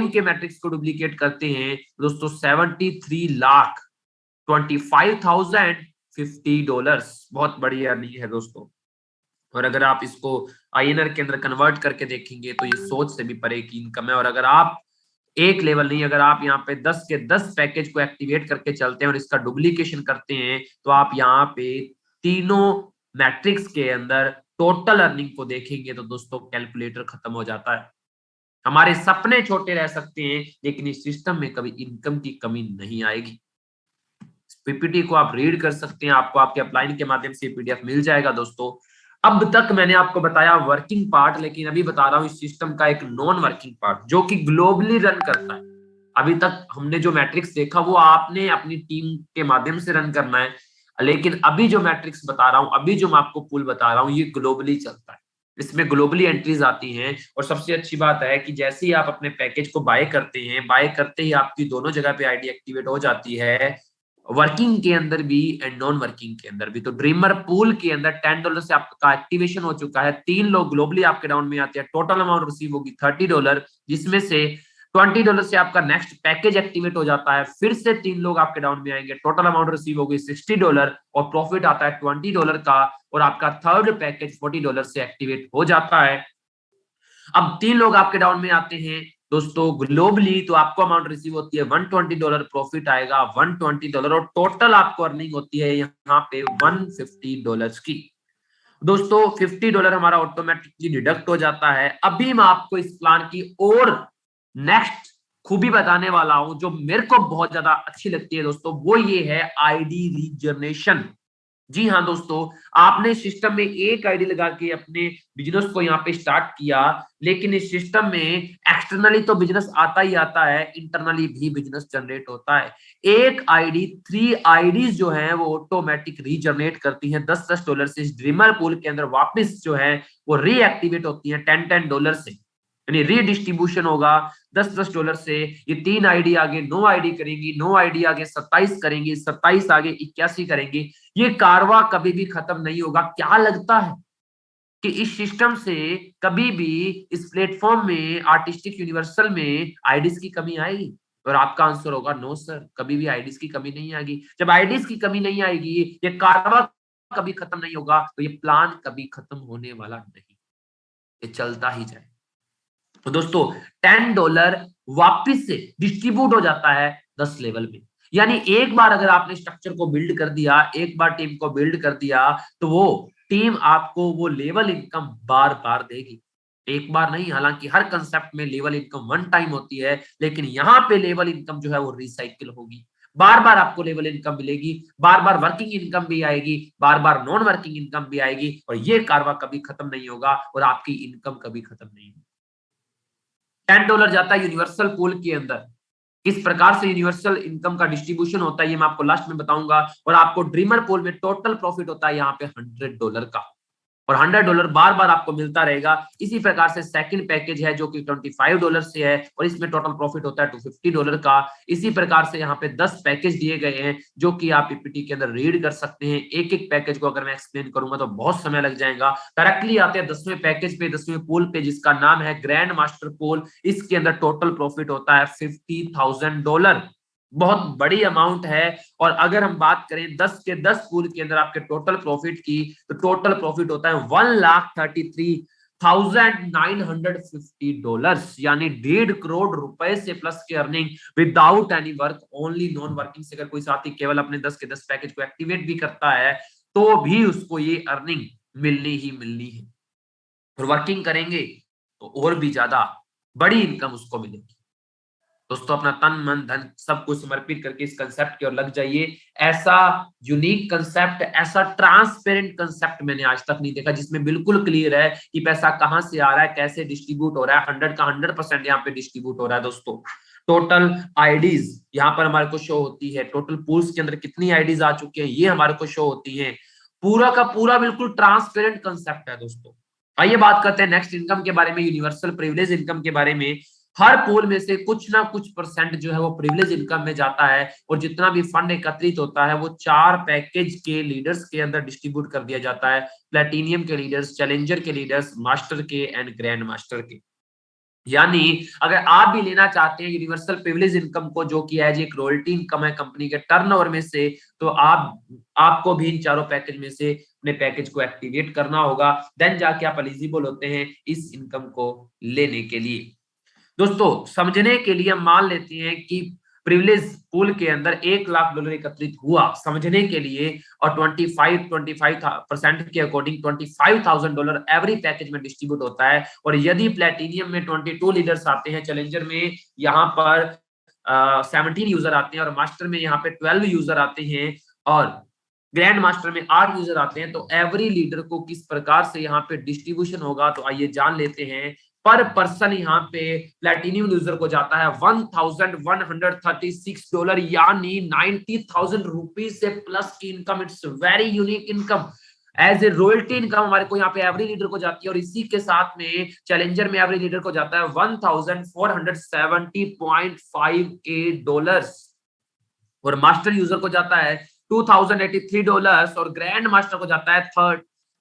के मैट्रिक्स को डुप्लीकेट करते हैं दोस्तों 73,25,050 बहुत बड़ी अर्निंग है दोस्तों। और अगर आप इसको आईएनआर के अंदर कन्वर्ट करके देखेंगे तो ये सोच से भी परे की इनकम है। और अगर आप एक लेवल नहीं, अगर आप यहाँ पे 10 के 10 पैकेज को एक्टिवेट करके चलते हैं और इसका डुप्लीकेशन करते हैं तो आप यहाँ पे तीनों मैट्रिक्स के अंदर टोटल अर्निंग को देखेंगे तो दोस्तों कैलकुलेटर खत्म हो जाता है। हमारे सपने छोटे रह सकते हैं लेकिन इस सिस्टम में कभी इनकम की कमी नहीं आएगी। पीपीटी को आप रीड कर सकते हैं, आपको आपके अपलाइन के माध्यम से पीडीएफ मिल जाएगा दोस्तों। अब तक मैंने आपको बताया वर्किंग पार्ट, लेकिन अभी बता रहा हूं इस सिस्टम का एक नॉन वर्किंग पार्ट जो कि ग्लोबली रन करता है। अभी तक हमने जो मैट्रिक्स देखा वो आपने अपनी टीम के माध्यम से रन करना है, लेकिन अभी जो मैट्रिक्स बता रहा हूं, अभी जो मैं आपको पूल बता रहा हूं, ये ग्लोबली चलता है। इसमें ग्लोबली एंट्रीज आती हैं और सबसे अच्छी बात है कि जैसे ही आप अपने पैकेज को बाय करते हैं, बाय करते ही आपकी दोनों जगह पे आईडी एक्टिवेट हो जाती है, वर्किंग के अंदर भी एंड नॉन वर्किंग के अंदर भी। तो ड्रीमर पूल के अंदर $10 से आपका एक्टिवेशन हो चुका है। 3 लोग ग्लोबली आपके डाउन में आते हैं, टोटल अमाउंट रिसीव होगी $30, जिसमें से $20 से आपका नेक्स्ट पैकेज एक्टिवेट हो जाता है। फिर से 3 लोग आपके डाउन में आएंगे, टोटल अमाउंट रिसीव होगी $60 और प्रॉफिट आता है $20 का, और आपका थर्ड पैकेज $40 से एक्टिवेट हो जाता है। अब 3 लोग आपके डाउन में आते हैं दोस्तों ग्लोबली, तो आपको अमाउंट रिसीव होती है $120, प्रॉफिट आएगा $120 और टोटल आपको अर्निंग होती है यहाँ पे $150 की। दोस्तों $50 हमारा ऑटोमेटिकली डिडक्ट हो जाता है। अभी मैं आपको इस प्लान की और नेक्स्ट खूबी बताने वाला हूं जो मेरे को बहुत ज्यादा अच्छी लगती है दोस्तों, वो ये है आईडी रीजनरेशन। जी हाँ दोस्तों, आपने सिस्टम में एक आईडी लगा के अपने बिजनेस को यहाँ पे स्टार्ट किया, लेकिन इस सिस्टम में एक्सटर्नली तो बिजनेस आता ही आता है, इंटरनली भी बिजनेस जनरेट होता है। एक आईडी 3 आईडीज जो है वो ऑटोमेटिक रीजनरेट करती हैं $10 से। इस ड्रीमर पूल के अंदर वापस जो है वो रीएक्टिवेट होती है $10 से, यानी रीडिस्ट्रीब्यूशन होगा $10 से। ये 3 आईडी आगे 9 आईडी करेंगी, 9 आईडी आगे 27 करेंगी, 27 आगे 81 करेंगी। ये कारवा कभी भी खत्म नहीं होगा। क्या लगता है कि इस सिस्टम से कभी भी इस प्लेटफॉर्म में आर्टिस्टिक यूनिवर्सल में आईडीज की कमी आएगी? और आपका आंसर होगा नो सर, कभी भी आईडीज की कमी नहीं आएगी। जब आईडीज की कमी नहीं आएगी, ये कारवा कभी खत्म नहीं होगा, तो ये प्लान कभी खत्म होने वाला नहीं, ये चलता ही जाए। तो दोस्तों $10 वापिस से डिस्ट्रीब्यूट हो जाता है 10 लेवल में। यानी एक बार अगर आपने स्ट्रक्चर को बिल्ड कर दिया, एक बार टीम को बिल्ड कर दिया, तो वो टीम आपको वो लेवल इनकम बार बार देगी, एक बार नहीं। हालांकि हर कंसेप्ट में लेवल इनकम वन टाइम होती है, लेकिन यहाँ पे लेवल इनकम जो है वो रिसाइकिल होगी। बार बार आपको लेवल इनकम मिलेगी, बार बार वर्किंग इनकम भी आएगी, बार बार नॉन वर्किंग इनकम भी आएगी, और ये कारवा कभी खत्म नहीं होगा और आपकी इनकम कभी खत्म नहीं होगी। $10 जाता है यूनिवर्सल पूल के अंदर। किस प्रकार से यूनिवर्सल इनकम का डिस्ट्रीब्यूशन होता है ये मैं आपको लास्ट में बताऊंगा। और आपको ड्रीमर पूल में टोटल प्रॉफिट होता है यहाँ पे $100 का, और $100 बार बार आपको मिलता रहेगा। इसी प्रकार से सेकंड पैकेज है जो कि $25 से है, और इसमें टोटल प्रॉफिट होता है $250 का। इसी प्रकार से यहाँ पे 10 पैकेज दिए गए हैं जो कि आप पीपीटी के अंदर रीड कर सकते हैं। एक एक पैकेज को अगर मैं एक्सप्लेन करूंगा तो बहुत समय लग जाएगा। डायरेक्टली आते हैं 10वें पैकेज पे, 10वें पूल पे, जिसका नाम है ग्रैंड मास्टर पूल। इसके अंदर टोटल प्रॉफिट होता है $50,000, बहुत बड़ी अमाउंट है। और अगर हम बात करें 10 के 10 पूल के अंदर आपके टोटल प्रॉफिट की, तो टोटल प्रॉफिट होता है $1,33,950, यानी $1.5 करोड़ से प्लस की earning without any work, only non working से। अगर कोई साथी केवल अपने 10 के 10 पैकेज को एक्टिवेट भी करता है तो भी उसको ये अर्निंग मिलनी ही मिलनी है, और वर्किंग करेंगे तो और भी ज्यादा बड़ी इनकम उसको मिलेगी। दोस्तों अपना तन मन धन सब कुछ समर्पित करके इस कंसेप्ट की ओर लग जाइए। ऐसा यूनिक कंसेप्ट, ऐसा ट्रांसपेरेंट कंसेप्ट मैंने आज तक नहीं देखा, जिसमें बिल्कुल क्लियर है कि पैसा कहां से आ रहा है, कैसे डिस्ट्रीब्यूट हो रहा है। 100 का 100% यहाँ पे डिस्ट्रीब्यूट हो रहा है दोस्तों। टोटल आईडीज यहाँ पर हमारे को शो होती है, टोटल पूल्स के अंदर कितनी आईडीज आ चुकी है ये हमारे को शो होती है। पूरा का पूरा बिल्कुल ट्रांसपेरेंट कंसेप्ट है दोस्तों। आइए बात करते हैं नेक्स्ट इनकम के बारे में, यूनिवर्सल प्रिविलेज इनकम के बारे में। हर पूल में से कुछ ना कुछ परसेंट जो है वो प्रिविलेज इनकम में जाता है, और जितना भी फंड एकत्रित होता है वो 4 पैकेज के लीडर्स के अंदर डिस्ट्रीब्यूट कर दिया जाता है। प्लेटिनियम के लीडर्स, चैलेंजर के लीडर्स, मास्टर के एंड ग्रैंड मास्टर के। यानी अगर आप भी लेना चाहते हैं यूनिवर्सल प्रिविलेज इनकम को, जो कि एज एक रॉयल्टी इनकम है कंपनी के टर्नओवर में से, तो आपको भी इन चारों पैकेज में से अपने पैकेज को एक्टिवेट करना होगा, देन जाके आप एलिजिबल होते हैं इस इनकम को लेने के लिए। दोस्तों समझने के लिए हम मान लेते हैं कि प्रिविलेज पूल के अंदर $1,00,000 एकत्रित हुआ, समझने के लिए, और 25% के अकॉर्डिंग $25,000 एवरी पैकेज में डिस्ट्रीब्यूट होता है। और यदि प्लेटिनियम में 22 लीडर्स आते हैं, चैलेंजर में यहाँ पर 17 यूजर आते हैं, और मास्टर में यहाँ पे 12 यूजर आते हैं, और ग्रैंड मास्टर में 8 यूजर आते हैं, तो एवरी लीडर को किस प्रकार से यहाँ पे डिस्ट्रीब्यूशन होगा, तो आइए जान लेते हैं। पर पर्सन यहाँ पे प्लेटिनियम यूजर को जाता है $1,136, यानी 90,000 रुपीज से प्लस की income. It's very unique income. As a royalty income हमारे को यहाँ पे एवरी लीडर को जाती है, और इसी के साथ में चैलेंजर में एवरी लीडर को जाता है $1,470.58, और मास्टर यूजर को जाता है $2,083, और ग्रैंड मास्टर को जाता है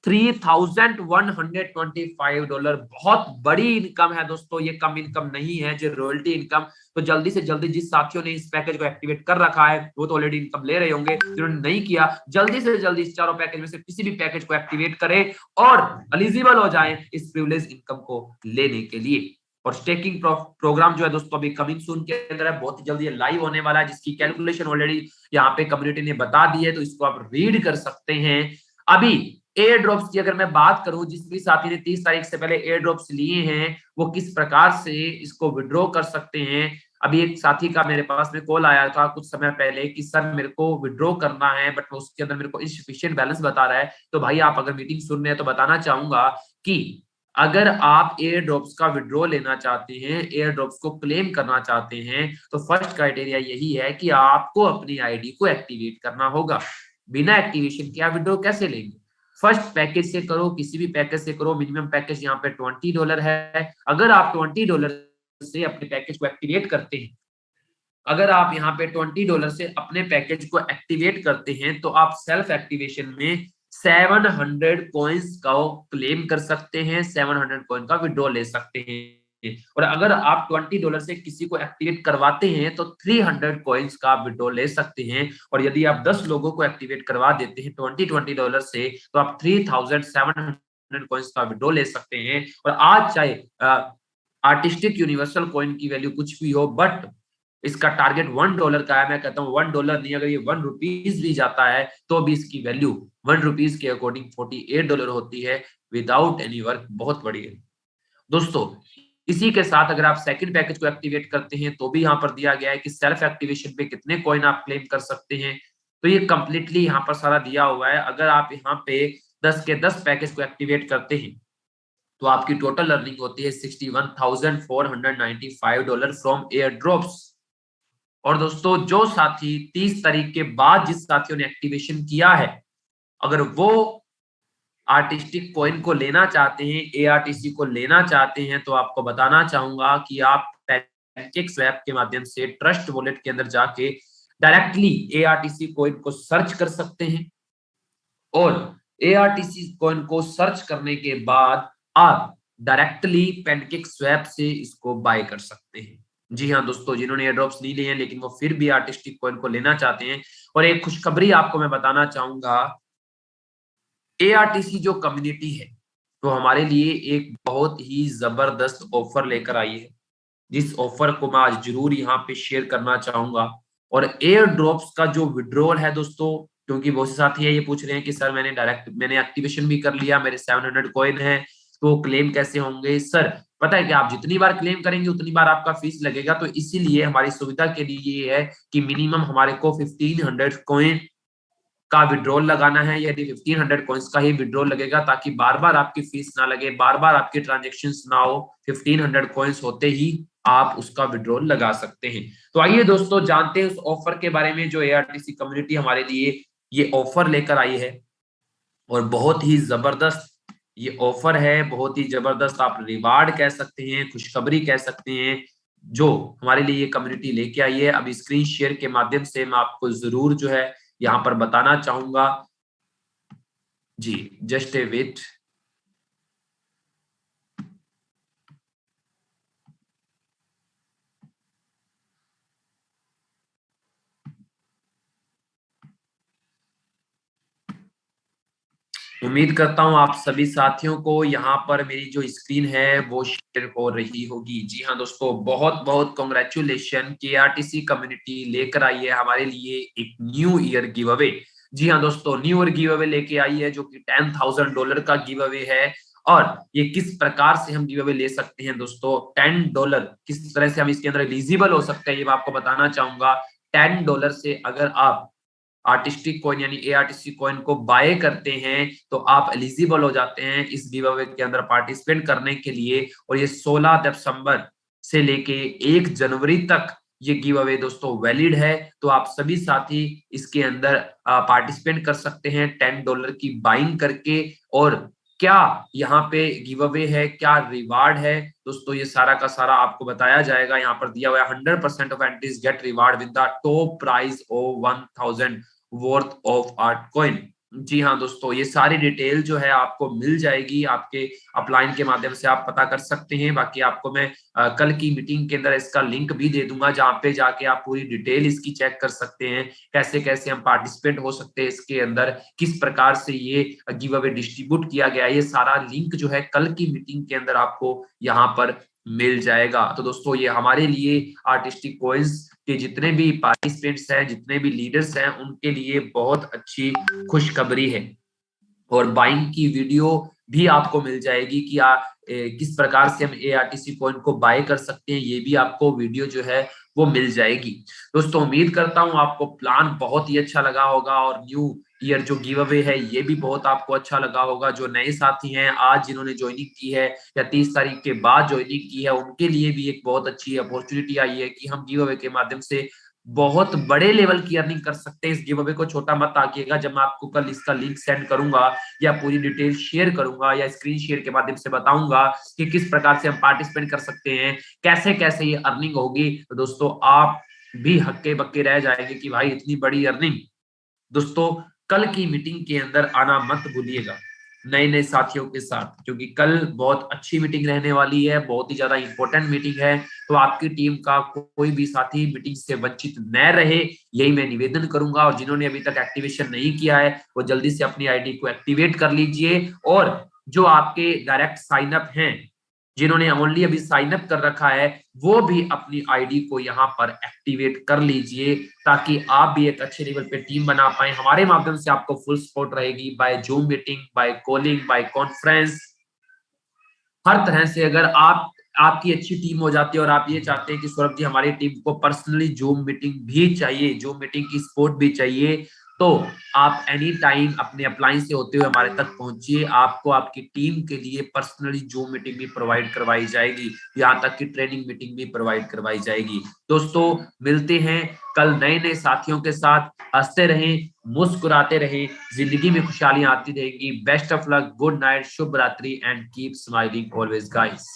$3,125। बहुत बड़ी इनकम है दोस्तों, ये कम इनकम नहीं है जो रॉयल्टी इनकम। तो जल्दी से जल्दी जिस साथियों ने इस पैकेज को एक्टिवेट कर रखा है वो तो ऑलरेडी इनकम ले रहे होंगे, जिन्होंने नहीं किया जल्दी से जल्दी इस चारों पैकेज में से किसी भी पैकेज को एक्टिवेट करें और एलिजिबल हो जाएं इस प्रिविलेज इनकम को लेने के लिए। और स्टेकिंग प्रोग्राम जो है दोस्तों अभी कमिंग सून के अंदर है, बहुत ही जल्दी ये लाइव होने वाला है, जिसकी कैलकुलेशन ऑलरेडी यहाँ पे कम्युनिटी ने बता दी है, तो इसको आप रीड कर सकते हैं। अभी एयर ड्रॉप्स की अगर मैं बात करूं, जिस भी साथी ने 30 तारीख से पहले एयर ड्रॉप्स लिए हैं वो किस प्रकार से इसको विड्रॉ कर सकते हैं। अभी एक साथी का मेरे पास में कॉल आया था कुछ समय पहले कि सर मेरे को विड्रॉ करना है, बट उसके अंदर मेरे को इनसफिशिएंट बैलेंस बता रहा है। तो भाई आप अगर मीटिंग सुन रहे हैं तो बताना चाहूंगा कि अगर आप एयर ड्रॉप्स का विड्रॉ लेना चाहते हैं, एयर ड्रॉप्स को क्लेम करना चाहते हैं, तो फर्स्ट क्राइटेरिया यही है कि आपको अपनी आईडी को एक्टिवेट करना होगा। बिना एक्टिवेशन के आप विड्रॉ कैसे लेंगे? फर्स्ट पैकेज से करो, किसी भी पैकेज से करो। मिनिमम पैकेज यहाँ पे $20 है। अगर आप $20 से अपने पैकेज को एक्टिवेट करते हैं, अगर आप यहाँ पे $20 से अपने पैकेज को एक्टिवेट करते हैं, तो आप सेल्फ एक्टिवेशन में 700 कॉइन्स का क्लेम कर सकते हैं, 700 कॉइन का विड्रॉ ले सकते हैं। और अगर आप $20 से किसी को एक्टिवेट करवाते हैं तो 300 कॉइन्स का विड्रॉ ले सकते हैं। और यदि आप 10 लोगों को एक्टिवेट करवा देते हैं $20 से, तो आप 3700 कॉइन्स का विड्रॉ ले सकते हैं। और आज चाहे आर्टिस्टिक यूनिवर्सल कॉइन की वैल्यू कुछ भी हो, बट इसका टारगेट $1 का है। मैं कहता हूँ $1 नहीं, अगर ये ₹1 भी जाता है तो भी इसकी वैल्यू ₹1 के अकॉर्डिंग $48 होती है विदाउट एनी वर्क। बहुत बड़ी है दोस्तों। इसी के साथ अगर आप सेकंड पैकेज को एक्टिवेट करते हैं तो भी यहाँ पर दिया गया है कि सेल्फ एक्टिवेशन पे कितने कॉइन आप क्लेम कर सकते हैं। तो ये कंप्लीटली यहाँ पर सारा दिया हुआ है। अगर आप यहाँ पे 10 के 10 पैकेज को एक्टिवेट करते हैं तो आपकी टोटल अर्निंग होती है $61,495 फ्रॉम एयर ड्रॉप्स। और दोस्तों जो साथी 30 तारीख के बाद जिस साथियों ने एक्टिवेशन किया है, अगर वो आर्टिस्टिक कॉइन को लेना चाहते हैं, एआरटीसी को लेना चाहते हैं, तो आपको बताना चाहूंगा कि आप पैनकेकस्वैप के माध्यम से ट्रस्ट वॉलेट के अंदर जाके डायरेक्टली एआरटीसी कॉइन को सर्च कर सकते हैं, और एआरटीसी कॉइन को सर्च करने के बाद आप डायरेक्टली पैनकेकस्वैप से इसको बाय कर सकते हैं। जी हाँ दोस्तों, जिन्होंने एयर ड्रॉप्स नहीं लिए हैं लेकिन वो फिर भी आर्टिस्टिक कॉइन को लेना चाहते हैं। और एक खुशखबरी आपको मैं बताना चाहूंगा, एआरटीसी जो कम्युनिटी है तो हमारे लिए एक बहुत ही जबरदस्त ऑफर लेकर आई है, जिस ऑफर को मैं आज जरूर यहाँ पे शेयर करना चाहूंगा। और एयर ड्रॉप्स का जो विड्रॉल है दोस्तों, क्योंकि बहुत से साथी है ये पूछ रहे हैं कि सर मैंने एक्टिवेशन भी कर लिया, मेरे 700 कॉइन है, तो क्लेम कैसे होंगे? सर पता है कि आप जितनी बार क्लेम करेंगे उतनी बार आपका फीस लगेगा। तो इसीलिए हमारी सुविधा के लिए ये है कि मिनिमम हमारे को 1500 कॉइन का विड्रॉल लगाना है। यदि 1500 कॉइन्स का ही विड्रॉल लगेगा, ताकि बार बार आपकी फीस ना लगे, बार बार आपकी ट्रांजेक्शन ना हो, 1500 कॉइन्स होते ही आप उसका विड्रॉल लगा सकते हैं। तो आइए दोस्तों जानते हैं उस ऑफर के बारे में जो एआरटीसी कम्युनिटी हमारे लिए ये ऑफर लेकर आई है। और बहुत ही जबरदस्त ये ऑफर है, बहुत ही जबरदस्त आप रिवार्ड कह सकते हैं, खुशखबरी कह सकते हैं, जो हमारे लिए ये कम्युनिटी लेके आई है। अब स्क्रीन शेयर के माध्यम से मैं आपको जरूर जो है यहाँ पर बताना चाहूंगा। जी जस्ट ए वेट। उम्मीद करता हूं आप सभी साथियों को यहाँ पर मेरी जो स्क्रीन है वो शेयर हो रही होगी। जी हाँ दोस्तों, बहुत बहुत कॉन्ग्रेचुलेशन, केआरटीसी कम्युनिटी लेकर आई है हमारे लिए एक न्यू ईयर गिव अवे। जी हाँ दोस्तों, न्यू ईयर गिव अवे लेके आई है जो कि $10,000 का गिव अवे है। और ये किस प्रकार से हम गिव अवे ले सकते हैं दोस्तों, $10 किस तरह से हम इसके अंदर एलिजिबल हो सकते हैं ये मैं आपको बताना चाहूंगा। $10 से अगर आप आर्टिस्टिक कॉइन यानी एआरटीसी कॉइन को बाय करते हैं तो आप एलिजिबल हो जाते हैं इस गिव अवे के अंदर पार्टिसिपेट करने के लिए। और ये 16 दिसंबर से लेके 1 जनवरी तक ये गिव अवे दोस्तों वैलिड है। तो आप सभी साथी इसके अंदर पार्टिसिपेट कर सकते हैं $10 की बाइंग करके। और क्या यहाँ पे गिव अवे है, क्या रिवार्ड है दोस्तों, ये सारा का सारा आपको बताया जाएगा। यहाँ पर दिया हुआ है 100% of entries get reward with the top prize of 1000 worth of art coin. जी हाँ दोस्तों, ये सारी डिटेल जो है आपको मिल जाएगी, आपके अपलाइन के माध्यम से आप पता कर सकते हैं। बाकी आपको मैं कल की मीटिंग के अंदर इसका लिंक भी दे दूंगा जहाँ पे जाके आप पूरी डिटेल इसकी चेक कर सकते हैं, कैसे कैसे हम पार्टिसिपेट हो सकते हैं इसके अंदर, किस प्रकार से ये गिव अवे डिस्ट्रीब्यूट किया गया है। ये सारा लिंक जो है कल की मीटिंग के अंदर आपको यहाँ पर मिल जाएगा। तो दोस्तों ये हमारे लिए आर्टिस्टिक कॉइन्स के जितने भी पार्टिसिपेंट्स हैं, जितने भी लीडर्स हैं, उनके लिए बहुत अच्छी खुशखबरी है। और बाइंग की वीडियो भी आपको मिल जाएगी कि किस प्रकार से हम एआरटीसी कॉइन को बाय कर सकते हैं, ये भी आपको वीडियो जो है वो मिल जाएगी। दोस्तों उम्मीद करता हूं आपको प्लान बहुत ही अच्छा लगा होगा और न्यू ईयर जो गिव अवे है ये भी बहुत आपको अच्छा लगा होगा। जो नए साथी हैं आज जिन्होंने ज्वाइनिंग की है या 30 तारीख के बाद ज्वाइनिंग की है, उनके लिए भी एक बहुत अच्छी अपॉर्चुनिटी आई है कि हम गिव अवे के माध्यम से बहुत बड़े लेवल की अर्निंग कर सकते हैं। इस गिव अवे को छोटा मत आकिएगा। जब मैं आपको कल इसका लिंक सेंड करूंगा या पूरी डिटेल शेयर करूंगा या स्क्रीन शेयर के माध्यम से बताऊंगा कि किस प्रकार से हम पार्टिसिपेट कर सकते हैं, कैसे कैसे ये अर्निंग होगी, तो दोस्तों आप भी हक्के बक्के रह जाएंगे कि भाई इतनी बड़ी अर्निंग। दोस्तों कल की मीटिंग के अंदर आना मत भूलिएगा नए नए साथियों के साथ, क्योंकि कल बहुत अच्छी मीटिंग रहने वाली है, बहुत ही ज्यादा इंपॉर्टेंट मीटिंग है। तो आपकी टीम का कोई भी साथी मीटिंग से वंचित न रहे, यही मैं निवेदन करूंगा। और जिन्होंने अभी तक एक्टिवेशन नहीं किया है वो जल्दी से अपनी आईडी को एक्टिवेट कर लीजिए। और जो आपके डायरेक्ट साइन अप हैं, जिन्होंने ओनली अभी साइन अप कर रखा है, वो भी अपनी आईडी को यहाँ पर एक्टिवेट कर लीजिए ताकि आप भी एक अच्छे लेवल पे टीम बना पाए। हमारे माध्यम से आपको फुल सपोर्ट रहेगी by Zoom meeting, by calling, by conference, हर तरह से। अगर आपकी अच्छी टीम हो जाती है और आप ये चाहते हैं कि सौरभ जी हमारी टीम को पर्सनली जूम मीटिंग भी चाहिए, जूम मीटिंग की सपोर्ट भी चाहिए, तो आप एनी टाइम अपने अपलाइन से होते हुए हमारे तक पहुंचिए। आपको आपकी टीम के लिए पर्सनली जूम मीटिंग भी प्रोवाइड करवाई जाएगी, यहाँ तक कि ट्रेनिंग मीटिंग भी प्रोवाइड करवाई जाएगी। दोस्तों मिलते हैं कल नए नए साथियों के साथ। हंसते रहें, मुस्कुराते रहें, जिंदगी में खुशहालियां आती रहेंगी। Best of luck, good night, शुभ रात्रि and keep smiling always guys.